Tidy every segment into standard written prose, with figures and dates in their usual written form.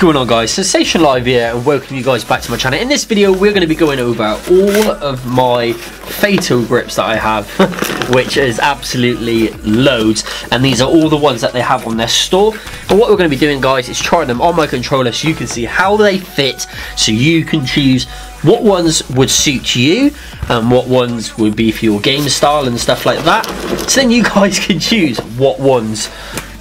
going on, guys? Sensationlive here, and welcome you guys back to my channel. In this video we're going to be going over all of my Fatal grips that I have which is absolutely loads, and these are all the ones that they have on their store. And what we're going to be doing, guys, is trying them on my controller so you can see how they fit, so you can choose what ones would suit you and what ones would be for your game style and stuff like that. So then you guys can choose what ones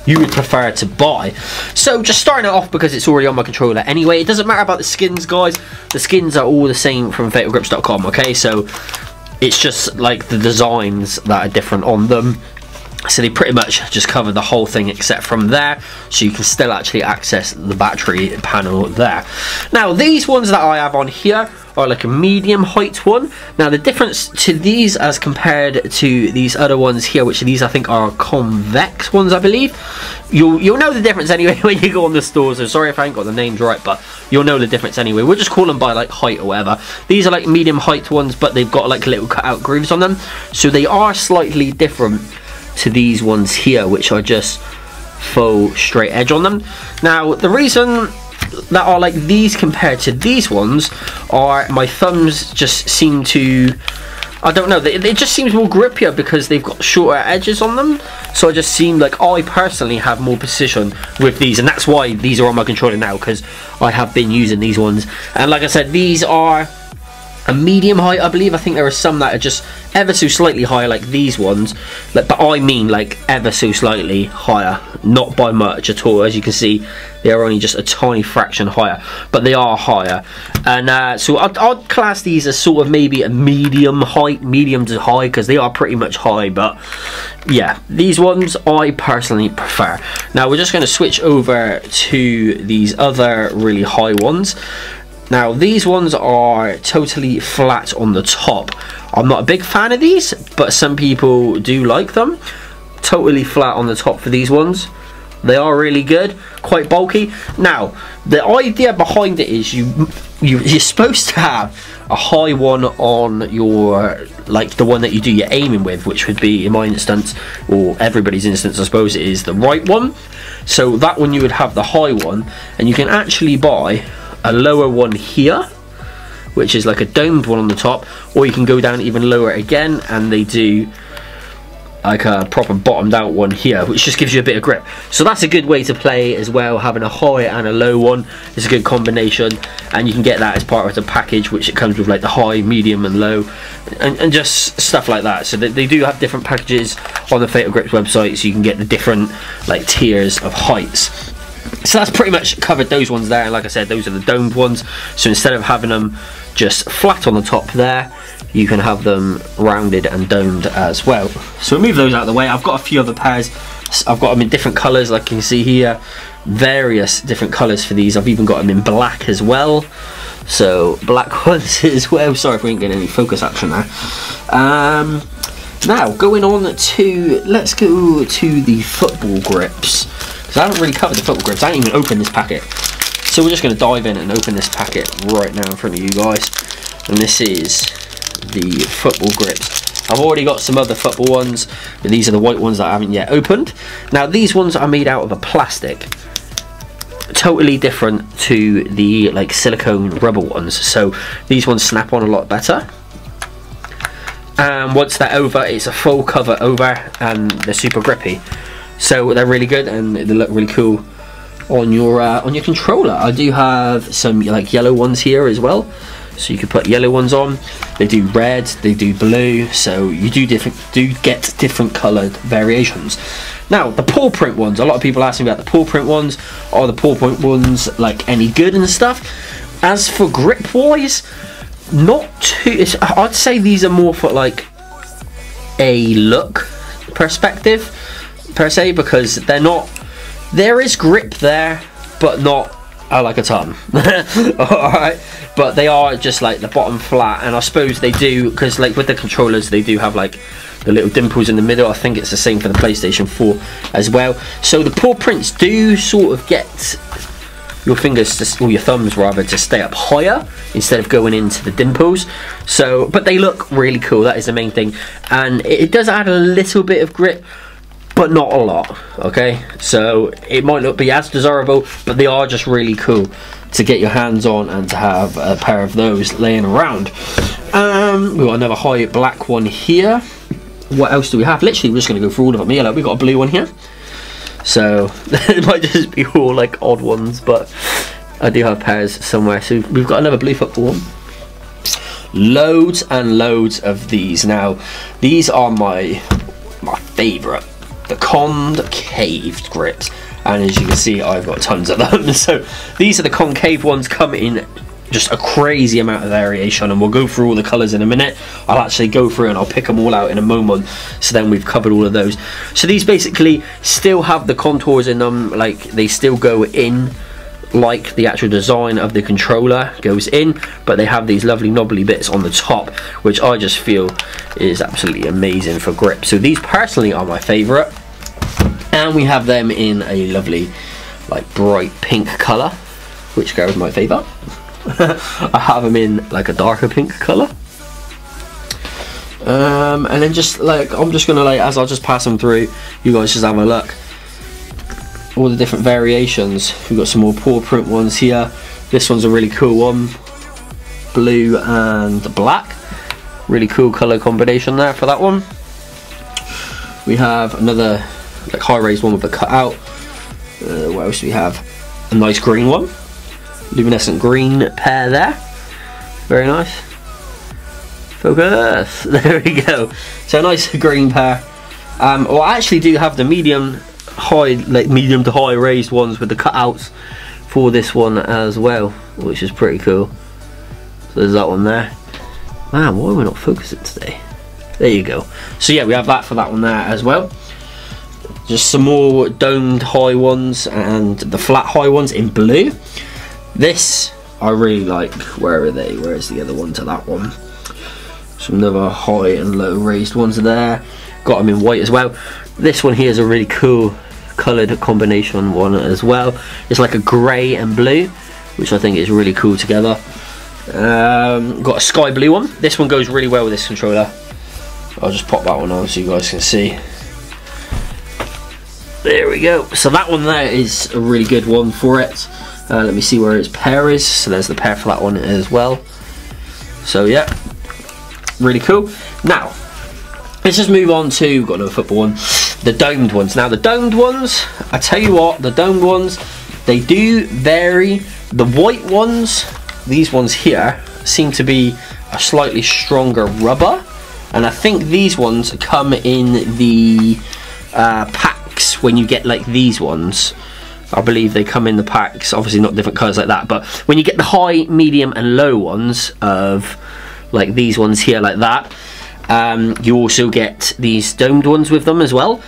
you would prefer to buy. So just starting it off, because it's already on my controller anyway, it doesn't matter about the skins, guys. The skins are all the same from fatalgrips.com, okay? So it's just like the designs that are different on them. So they pretty much just cover the whole thing except from there, so you can still actually access the battery panel there. Now these ones that I have on here are like a medium height one. Now the difference to these as compared to these other ones here, which these I think are convex ones, I believe. You'll know the difference anyway when you go on the store, so sorry if I ain't got the names right, but you'll know the difference anyway. We'll just call them by like height or whatever. These are like medium height ones, but they've got like little cut out grooves on them, so they are slightly different to these ones here, which are just faux straight edge on them. Now the reason that are like these compared to these ones are my thumbs just seem to, I don't know, it just seems more grippier because they've got shorter edges on them. So I just seem like I personally have more precision with these, and that's why these are on my controller now, because I have been using these ones. And like I said, these are a medium height, I believe. I think there are some that are just ever so slightly higher, like these ones, but I mean like ever so slightly higher, not by much at all. As you can see, they are only just a tiny fraction higher, but they are higher. And so I'd class these as sort of maybe a medium height, medium to high, because they are pretty much high. But yeah, these ones I personally prefer. Now we're just going to switch over to these other really high ones. Now these ones are totally flat on the top. I'm not a big fan of these, but some people do like them. Totally flat on the top for these ones. They are really good, quite bulky. Now the idea behind it is you're supposed to have a high one on your, like the one that you do your aiming with, which would be, in my instance, or everybody's instance I suppose, it is the right one. So that one you would have the high one, and you can actually buy a lower one here, which is like a domed one on the top, or you can go down even lower again, and they do like a proper bottomed out one here, which just gives you a bit of grip. So that's a good way to play as well, having a high and a low one is a good combination, and you can get that as part of the package, which it comes with like the high, medium and low, and just stuff like that. So they do have different packages on the Fatal Grips website, so you can get the different like tiers of heights. So that's pretty much covered those ones there, and like I said, those are the domed ones. So instead of having them just flat on the top there, you can have them rounded and domed as well. So we'll move those out of the way. I've got a few other pairs. I've got them in different colours, like you can see here, various different colours for these. I've even got them in black as well, so black ones as well. Sorry if we ain't getting any focus action there. Now going on to, let's go to the football grips. I haven't really covered the football grips. I haven't even opened this packet, so we're just going to dive in and open this packet right now in front of you guys. And this is the football grips. I've already got some other football ones, but these are the white ones that I haven't yet opened. Now these ones are made out of a plastic, totally different to the like silicone rubber ones. So these ones snap on a lot better, and once they're over, it's a full cover over, and they're super grippy. So they're really good, and they look really cool on your controller. I do have some like yellow ones here as well, so you could put yellow ones on. They do red, they do blue, so you do get different coloured variations. Now the Pawprint ones, a lot of people ask me about the Pawprint ones. Are the Pawprint ones like any good and stuff? As for grip wise, not too. I'd say these are more for like a look perspective per se, because they're not, there is grip there, but not like a ton. Alright, but they are just like the bottom flat, and I suppose they do, because like with the controllers they do have like the little dimples in the middle. I think it's the same for the PlayStation 4 as well. So the paw prints do sort of get your fingers to, or your thumbs rather, to stay up higher instead of going into the dimples. So but they look really cool, that is the main thing, and it does add a little bit of grip. but not a lot. Okay, so it might not be as desirable, but they are just really cool to get your hands on and to have a pair of those laying around. We've got another high black one here. What else do we have? Literally, we're just going to go through all of them. Yeah, look, we've got a blue one here. So it might just be all like odd ones, but I do have pairs somewhere. So we've got another blue football one. Loads and loads of these. Now, these are my favourite, the concave grips, and as you can see, I've got tons of them. So these are the concave ones, come in just a crazy amount of variation, and we'll go through all the colours in a minute. I'll actually go through and I'll pick them all out in a moment, so then we've covered all of those. So these basically still have the contours in them, like they still go in like the actual design of the controller goes in, but they have these lovely knobbly bits on the top, which I just feel is absolutely amazing for grip. So these personally are my favourite, and we have them in a lovely like bright pink colour, which goes my favourite. I have them in like a darker pink colour, and then just like I'm just gonna, like, as I'll just pass them through, you guys just have a look. All the different variations. We've got some more Pawprint ones here. This one's a really cool one, blue and black. Really cool colour combination there for that one. We have another like high raised one with a cutout. What else do we have? A nice green one, luminescent green pair there. Very nice. Focus. There we go. So a nice green pair. Well, I actually do have the medium to high raised ones with the cutouts for this one as well, which is pretty cool. So there's that one there. Man, why are we not focusing today? There you go. So yeah, we have that for that one there as well. Just some more domed high ones and the flat high ones in blue. This I really like. Where are they? Where is the other one to that one? Some another high and low raised ones there. Got them in white as well. This one here is a really cool coloured combination one as well. It's like a grey and blue, which I think is really cool together. Got a sky blue one. This one goes really well with this controller. I'll just pop that one on so you guys can see. There we go. So that one there is a really good one for it. Let me see where its pair is. So there's the pair for that one as well. So yeah, really cool. Now let's just move on to, we've got another football one, the domed ones. Now the domed ones, I tell you what, the domed ones, they do vary. The white ones, these ones here, seem to be a slightly stronger rubber, and I think these ones come in the packs when you get like these ones. I believe they come in the packs, obviously not different colours like that, but when you get the high, medium and low ones of like these ones here like that, you also get these domed ones with them as well.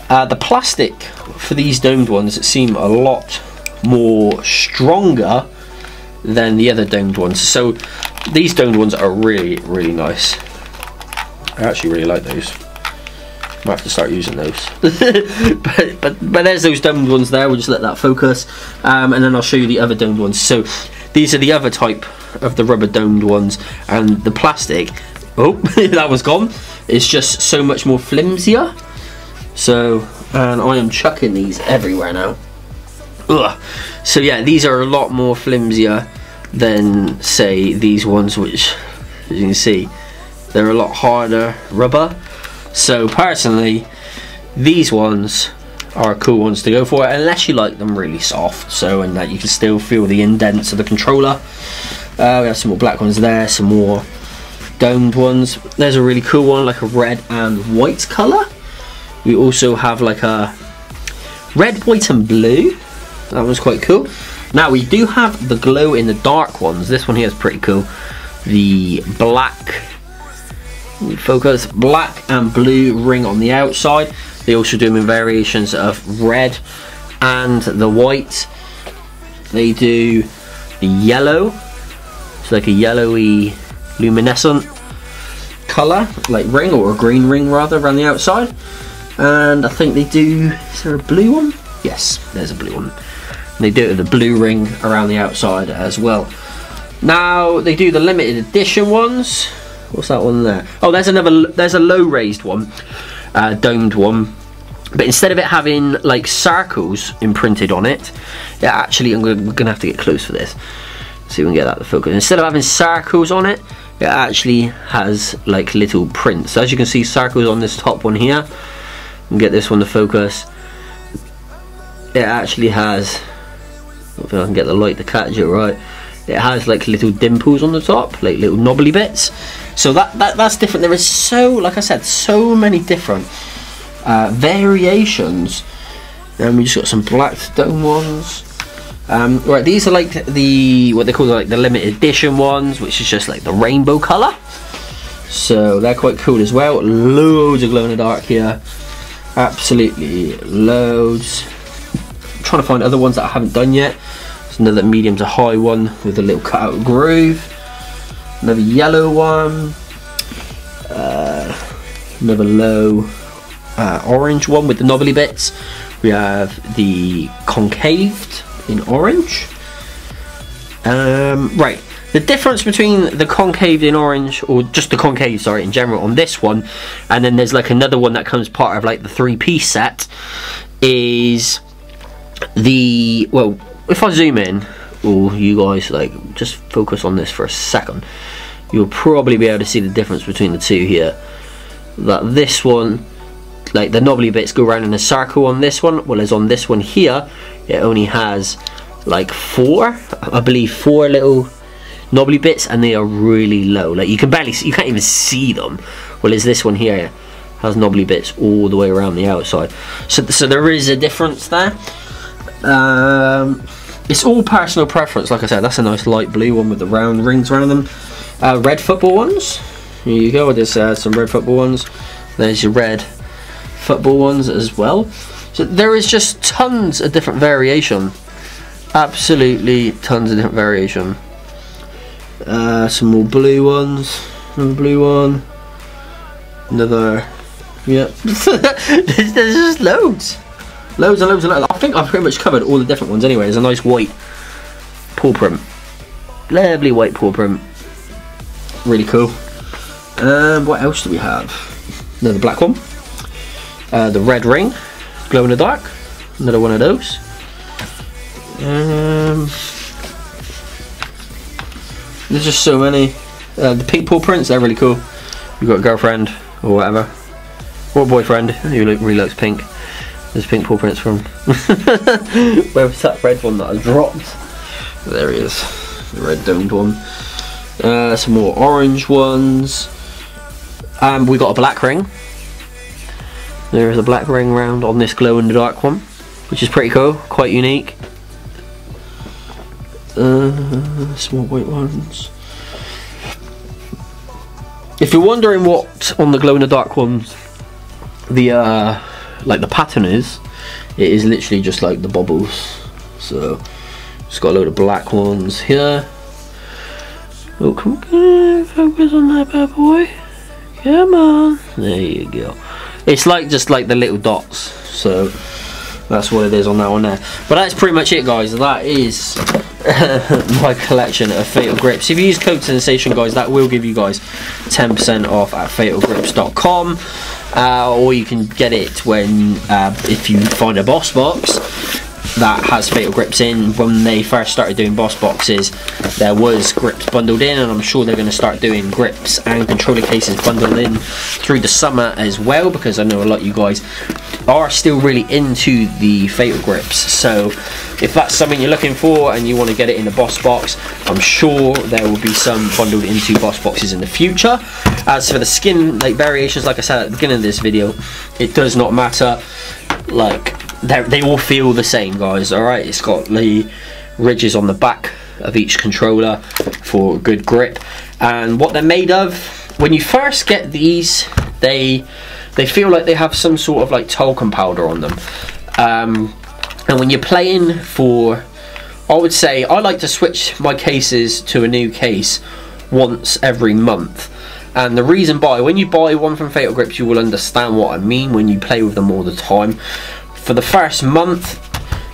The plastic for these domed ones seem a lot more stronger than the other domed ones. So these domed ones are really, really nice. I actually really like those. Might have to start using those. but there's those domed ones there. We'll just let that focus, and then I'll show you the other domed ones. So these are the other type of the rubber domed ones, and the plastic, oh, that was gone. It's just so much more flimsier. So, and I am chucking these everywhere now. Ugh. So yeah, these are a lot more flimsier than, say, these ones, which, as you can see, they're a lot harder rubber. So personally, these ones are cool ones to go for, unless you like them really soft, so, and that you can still feel the indents of the controller. We have some more black ones there, some more domed ones. There's a really cool one, like a red and white colour. We also have like a red, white and blue. That one's quite cool. Now we do have the glow in the dark ones. This one here is pretty cool. The black, focus, black and blue ring on the outside. They also do them in variations of red and the white. They do the yellow. It's like a yellowy luminescent colour, like ring, or a green ring rather, around the outside. And I think they do, is there a blue one? Yes, there's a blue one. And they do the blue ring around the outside as well. Now they do the limited edition ones. What's that one there? Oh, there's a low raised one, domed one. but instead of it having like circles imprinted on it, it actually, we're gonna have to get close for this, see if we can get that to focus. Instead of having circles on it, it actually has like little prints. As you can see, circles on this top one here, and get this one to focus. It actually has, I don't think I can get the light to catch it right, it has like little dimples on the top, like little knobbly bits. So that's different. There is so, like I said, so many different variations. And we just got some black stone ones. Right, these are like the, what they call like the limited edition ones, which is just like the rainbow colour. So they're quite cool as well. Loads of glow in the dark here, absolutely loads. I'm trying to find other ones that I haven't done yet. There's another medium to high one with a little cutout groove. Another yellow one. Another low orange one with the knobbly bits. We have the concaved in orange. Right, the difference between the concaved in orange, or just the concave, sorry, in general on this one, and then there's like another one that comes part of like the 3-piece set, is the, well, if I zoom in, or you guys like just focus on this for a second, you'll probably be able to see the difference between the two here. That this one, like the knobbly bits go around in a circle on this one, whereas on this one here it only has like 4, I believe 4 little knobbly bits, and they are really low, like you can barely see, you can't even see them, whereas this one here has knobbly bits all the way around the outside. So there is a difference there. It's all personal preference. Like I said, that's a nice light blue one with the round rings around them. Red football ones, here you go, there's some red football ones. There's your red football ones as well. So there is just tons of different variation, absolutely tons of different variation. Some more blue ones, another blue one, another, yeah. there's just loads and loads and loads. I think I've pretty much covered all the different ones anyway. There's a nice white Pawprint, lovely white Pawprint, really cool. What else do we have? Another black one, the red ring, glow in the dark, another one of those. There's just so many. The pink Pawprints, they're really cool. You've got a girlfriend or whatever, or a boyfriend who really likes pink. There's pink Pawprints from where was that red one that I dropped? There he is, the red domed one. Some more orange ones. We got a black ring. There is a black ring round on this glow in the dark one, which is pretty cool, quite unique. Small white ones. If you're wondering what on the glow in the dark ones the like the pattern is, it is literally just like the bubbles. So it's got a load of black ones here. Oh, come on, focus on that bad boy. Come on. There you go. It's like just like the little dots. So that's what it is on that one there. But that's pretty much it, guys. That is my collection of Fatal Grips. If you use code Sensation, guys, that will give you guys 10% off at fatalgrips.com. Or you can get it when if you find a boss box that has Fatal Grips in. When they first started doing boss boxes, there was grips bundled in, and I'm sure they're going to start doing grips and controller cases bundled in through the summer as well, because I know a lot of you guys are still really into the Fatal Grips. So if that's something you're looking for and you want to get it in a boss box, I'm sure there will be some bundled into boss boxes in the future. As for the skin like variations, like I said at the beginning of this video, it does not matter. Like they all feel the same, guys. Alright, it's got the ridges on the back of each controller for good grip, and what they're made of, when you first get these, they feel like they have some sort of like talcum powder on them, and when you're playing for, I would say I like to switch my cases to a new case once every month. And the reason when you buy one from Fatal Grips, you will understand what I mean when you play with them all the time. For the first month,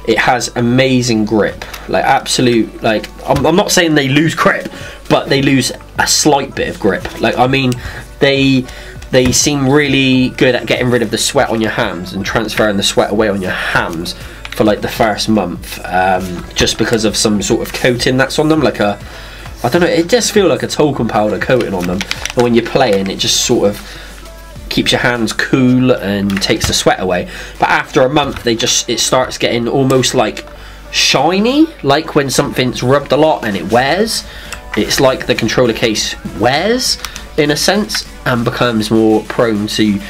it has amazing grip, like absolute, like I'm not saying they lose grip, but they lose a slight bit of grip. Like, I mean, they they seem really good at getting rid of the sweat on your hands and transferring the sweat away on your hands for like the first month, just because of some sort of coating that's on them, like a, I don't know, it just feels like a talcum powder coating on them, and when you're playing it just sort of keeps your hands cool and takes the sweat away. But after a month it starts getting almost like shiny, like when something's rubbed a lot and it wears. It's like the controller case wears in a sense and becomes more prone to,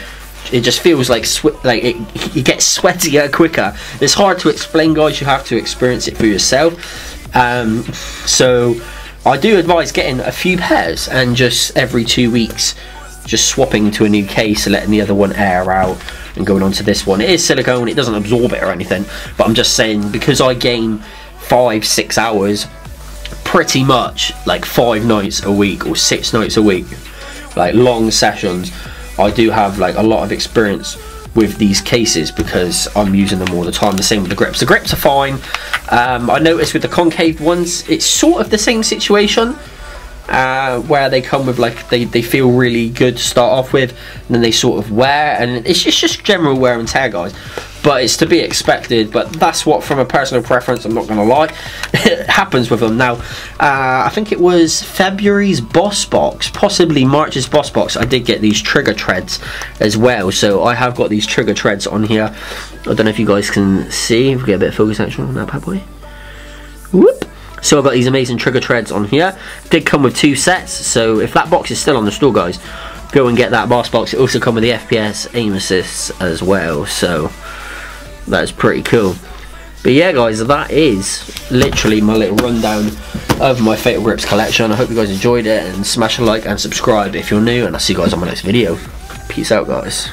it just feels like it gets sweatier quicker. It's hard to explain, guys, you have to experience it for yourself. So I do advise getting a few pairs and just every 2 weeks just swapping to a new case and letting the other one air out and going on to this one. It is silicone, it doesn't absorb it or anything, but I'm just saying, because I game 5-6 hours pretty much like 5 nights a week or 6 nights a week, like long sessions, I do have like a lot of experience with these cases because I'm using them all the time. The same with the grips. The grips are fine. I noticed with the concave ones it's sort of the same situation, where they come with like they feel really good to start off with, and then they sort of wear, and it's just general wear and tear, guys, but it's to be expected. But that's what, from a personal preference, I'm not gonna lie, it happens with them. Now I think it was February's boss box, possibly March's boss box, I did get these trigger treads as well, so I have got these trigger treads on here. I don't know if you guys can see, if we get a bit of focus action on that bad boy. Whoop. So I've got these amazing trigger treads on here. Did come with 2 sets, so if that box is still on the store, guys, go and get that boss box. It also comes with the FPS aim assists as well, so that's pretty cool. But yeah, guys, that is literally my little rundown of my Fatal Grips collection. I hope you guys enjoyed it, and smash a like and subscribe if you're new, and I'll see you guys on my next video. Peace out, guys.